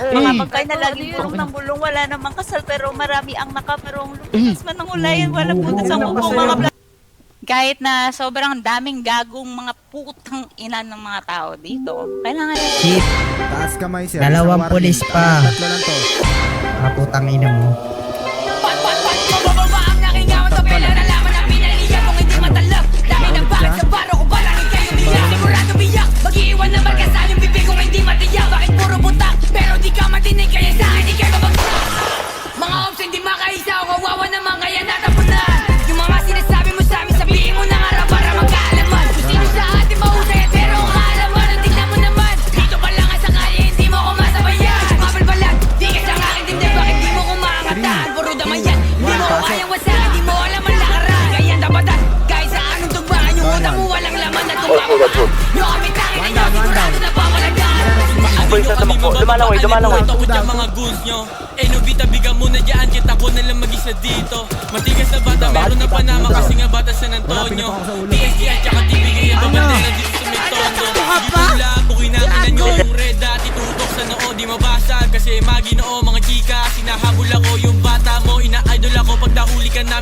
Mga babae na laging bulong ng bulong, wala namang kasal pero marami ang naka, pero ang lumitas man ng ulayan, walang putas ang bubong mga kahit na sobrang daming gagong mga putang ina ng mga tao dito, kailangan Shit, Taas kamay sir. dalawang Isang pulis warning. pa. Tatlo lang to. Mga putang ina mo. Mabababa ang aking awat o pela nalaman ang pinaliya kung hindi matalab. Dami ng bakit sa baro kung balangin kayo biyak. Sigurado biyak, mag-iiwan na magkasal yung bibig kung hindi matiyak. Bakit puro butak, pero di ka matinig kaya sa akin di ka mabagsak. Mga ops hindi makaisa o kawawa naman kaya natapunan. Yung mga sinasabi mo sa amin sabihin mo na nga para magkaalaman. Kung sino sa atin mahusay at pero ang kaalaman ang tignan mo naman. Dito pa lang sa kaya hindi mo ko masabayan. Mabalbalan, di ka sa akin din bakit di mo ko maangatan. Puro damay yan, hindi mo ko kayang wasakin. Di mo alam ang lakaran, kaya dabatan. Kahit sa anong tugmaan yung utang mo walang laman na tumababaan. Yung kami tangin ninyo, sigurado na pamalagan. Lumalaway. Takot yung mga goons nyo. Eh Nobita, bigyan mo na dyan, kita ko na lang mag-isa dito. Matigas na bata, meron na panama kasi nga bata San Antonio. PSG at saka TVG yung babandera dito sa Metondo. Dito lang, bukin namin nyo yung red dot. Itutok sa noo, di mabasag. Kasi maginoo, mga chika, sinahabol ako yung bata mo. Ina-idol ako pag nahuli ka namin.